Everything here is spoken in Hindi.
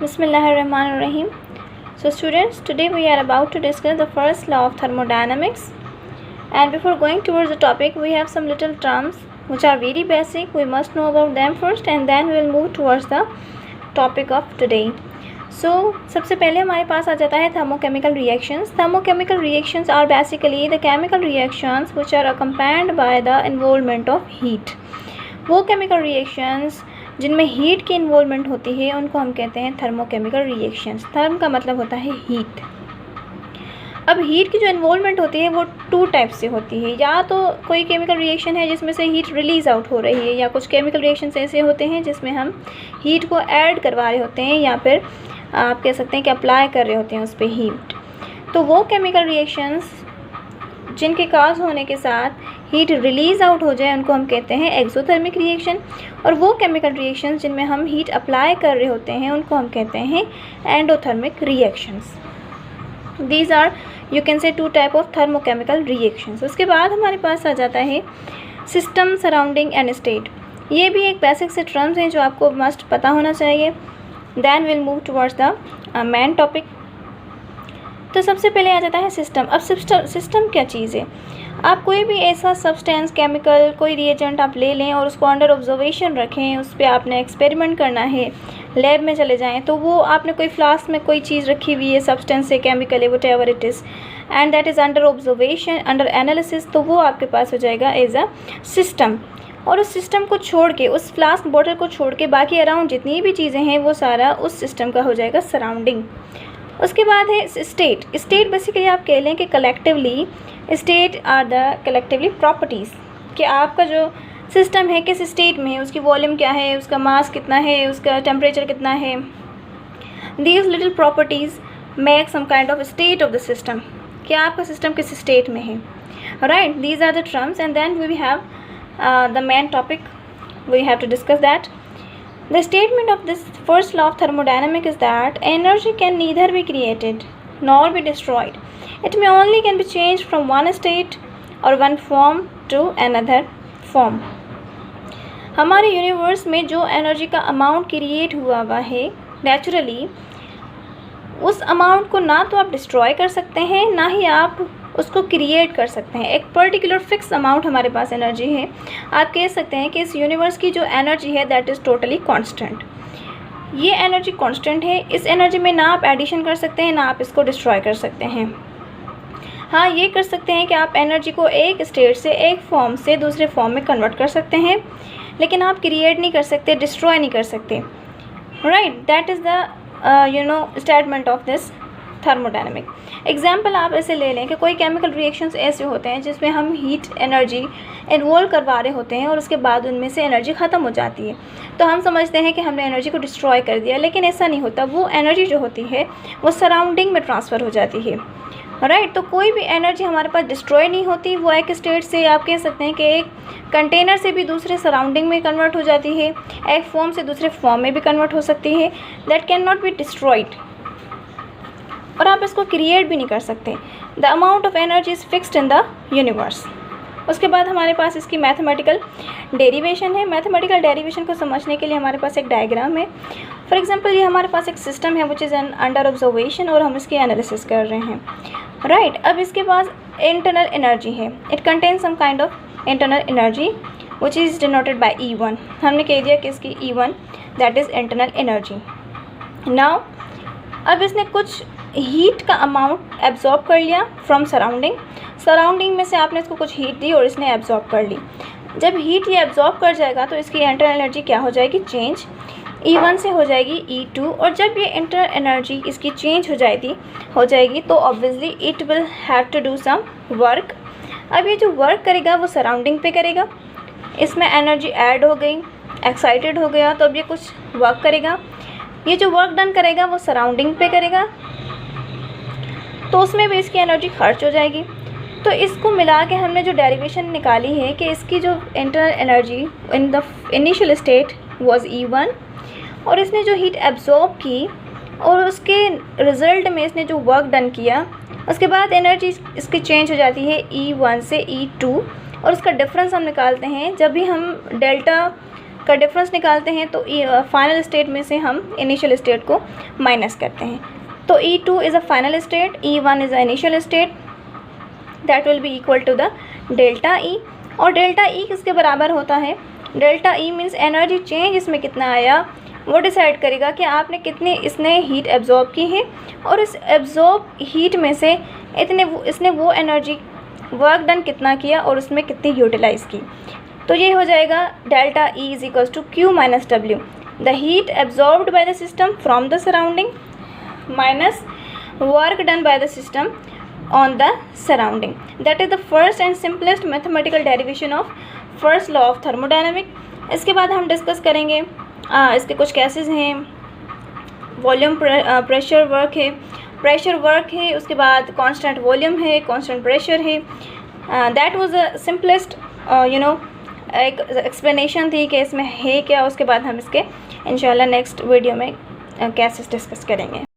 Bismillahirrahmanirrahim. So students, today we are about to discuss the first law of thermodynamics. And before going towards the topic, we have some little terms which are very basic. We must know about them first and then we will move towards the topic of today. So सबसे पहले हमारे पास आ जाता है thermochemical reactions. Thermochemical reactions are basically the chemical reactions which are accompanied by the involvement of heat. वो chemical reactions जिनमें हीट की इन्वॉल्वमेंट होती है उनको हम कहते हैं थर्मोकेमिकल रिएक्शंस. थर्म का मतलब होता है हीट. अब हीट की जो इन्वॉल्वमेंट होती है वो टू टाइप से होती है. या तो कोई केमिकल रिएक्शन है जिसमें से हीट रिलीज़ आउट हो रही है, या कुछ केमिकल रिएक्शंस ऐसे होते हैं जिसमें हम हीट को ऐड करवा रहे होते हैं या फिर आप कह सकते हैं कि अप्लाई कर रहे होते हैं उस पर हीट. तो वो केमिकल रिएक्शंस जिनके काज होने के साथ हीट रिलीज़ आउट हो जाए उनको हम कहते हैं एक्सोथर्मिक रिएक्शन. और वो केमिकल रिएक्शंस जिनमें हम हीट अप्लाई कर रहे होते हैं उनको हम कहते हैं endothermic reactions. These are you can say two type of thermochemical reactions. उसके बाद हमारे पास आ जाता है सिस्टम, सराउंडिंग एंड स्टेट. ये भी एक बेसिक से टर्म्स हैं जो आपको मस्ट पता होना चाहिए. Then will move towards the main topic. तो सबसे पहले आ जाता है सिस्टम. अब सिस्टम क्या चीज़ है? आप कोई भी ऐसा सब्सटेंस, केमिकल, कोई रिएजेंट आप ले लें और उसको अंडर ऑब्जर्वेशन रखें, उस पर आपने एक्सपेरिमेंट करना है, लैब में चले जाएं, तो वो आपने कोई फ्लास्क में कोई चीज़ रखी हुई है, सब्सटेंस है, केमिकल है, whatever it is, and that is under observation, under analysis, तो वो आपके पास हो जाएगा एज अ सिस्टम. और उस सिस्टम को छोड़ के, उस फ्लास्क बॉटल को छोड़ के बाकी अराउंड जितनी भी चीज़ें हैं वो सारा उस सिस्टम का हो जाएगा सराउंडिंग. उसके बाद है स्टेट. स्टेट बेसिकली आप कह लें कि collectively state are the collectively properties, कि आपका जो सिस्टम है किस स्टेट में है, उसकी वॉल्यूम क्या है, उसका मास कितना है, उसका टेम्परेचर कितना है. These little properties make some kind of state of the system, कि आपका सिस्टम किस स्टेट में है. Right, these are the terms and then we have the main topic. We have to discuss that. The statement of this first law of thermodynamics is that energy can neither be created nor be destroyed. It may only can be changed from one state or one form to another form. हमारे यूनिवर्स में जो एनर्जी का अमाउंट क्रिएट हुआ है नेचुरली, उस अमाउंट को ना तो आप डिस्ट्रॉय कर सकते हैं ना ही आप उसको क्रिएट कर सकते हैं. एक पर्टिकुलर फिक्स अमाउंट हमारे पास एनर्जी है. आप कह सकते हैं कि इस यूनिवर्स की जो एनर्जी है दैट इज़ टोटली कांस्टेंट. ये एनर्जी कांस्टेंट है. इस एनर्जी में ना आप एडिशन कर सकते हैं ना आप इसको डिस्ट्रॉय कर सकते हैं. हाँ, ये कर सकते हैं कि आप एनर्जी को एक स्टेट से, एक फॉर्म से दूसरे फॉर्म में कन्वर्ट कर सकते हैं, लेकिन आप क्रिएट नहीं कर सकते, डिस्ट्रॉय नहीं कर सकते. Right, that is the statement of this thermodynamic. Example आप ऐसे ले लें कि कोई केमिकल रिएक्शंस ऐसे होते हैं जिसमें हम हीट एनर्जी इन्वॉल्व करवा रहे होते हैं और उसके बाद उनमें से एनर्जी ख़त्म हो जाती है, तो हम समझते हैं कि हमने एनर्जी को डिस्ट्रॉय कर दिया, लेकिन ऐसा नहीं होता. वो एनर्जी जो होती है वो सराउंडिंग में ट्रांसफ़र हो जाती है. राइट, तो कोई भी एनर्जी हमारे पास डिस्ट्रॉय नहीं होती. वो एक स्टेट से, आप कह सकते हैं कि एक कंटेनर से भी दूसरे सराउंडिंग में कन्वर्ट हो जाती है, एक फॉर्म से दूसरे फॉर्म में भी कन्वर्ट हो सकती है. That can not be destroyed, और आप इसको क्रिएट भी नहीं कर सकते. The amount of energy is fixed in the universe. उसके बाद हमारे पास इसकी मैथमेटिकल डेरिवेशन है. मैथमेटिकल डेरिवेशन को समझने के लिए हमारे पास एक डायग्राम है. फॉर एग्जांपल, ये हमारे पास एक सिस्टम है which is an under observation और हम इसकी एनालिसिस कर रहे हैं. राइट, अब इसके पास इंटरनल एनर्जी है. It contain some kind of internal energy which is denoted by E1. हमने कह दिया कि इसकी E1 that is internal energy. Now अब इसने कुछ हीट का अमाउंट एब्जॉर्ब कर लिया फ्रॉम सराउंडिंग में से आपने इसको कुछ हीट दी और इसने एब्जॉर्ब कर ली. जब हीट ये एब्जॉर्ब कर जाएगा तो इसकी इंटरनल एनर्जी क्या हो जाएगी? चेंज. E1 से हो जाएगी E2, और जब ये इंटरनल एनर्जी इसकी चेंज हो जाएगी तो obviously it will have to do some work. अब ये जो वर्क करेगा वो सराउंडिंग पे करेगा. इसमें एनर्जी ऐड हो गई, एक्साइटेड हो गया, तो अब ये कुछ वर्क करेगा. ये जो वर्क डन करेगा वो सराउंडिंग पे करेगा, तो उसमें भी इसकी एनर्जी खर्च हो जाएगी. तो इसको मिला के हमने जो डेरिवेशन निकाली है कि इसकी जो internal energy in the initial state was E1, और इसने जो हीट एब्जॉर्ब की और उसके रिज़ल्ट में इसने जो वर्क डन किया, उसके बाद एनर्जी इसकी चेंज हो जाती है E1 से E2, और उसका डिफरेंस हम निकालते हैं जब भी हम डेल्टा का डिफरेंस निकालते हैं तो फाइनल स्टेट में से हम इनिशियल स्टेट को माइनस करते हैं। तो E2 is a final state, E1 is a initial state, that will be equal to the delta E। और डेल्टा E किसके बराबर होता है? Delta E means energy change इसमें कितना आया वो डिसाइड करेगा कि आपने कितनी इसने हीट एब्जॉर्ब की है और इस एब्जॉर्ब हीट में से इसने वो एनर्जी वर्क डन कितना किया और उसमें कितनी यूटिलाइज़ की। तो ये हो जाएगा delta E is equals to Q minus W, the heat absorbed by the system from the surrounding minus work done by the system on the surrounding. That is the first and simplest mathematical derivation of first law of thermodynamics. इसके बाद हम डिस्कस करेंगे इसके कुछ केसेस हैं, वॉल्यूम प्रेशर वर्क है, उसके बाद कांस्टेंट वॉल्यूम है, कांस्टेंट प्रेशर है। दैट वाज द सिंपलेस्ट एक एक्सप्लेनेशन थी कि इसमें है क्या। उसके बाद हम इसके इंशाल्लाह नेक्स्ट वीडियो में केसेस डिस्कस करेंगे।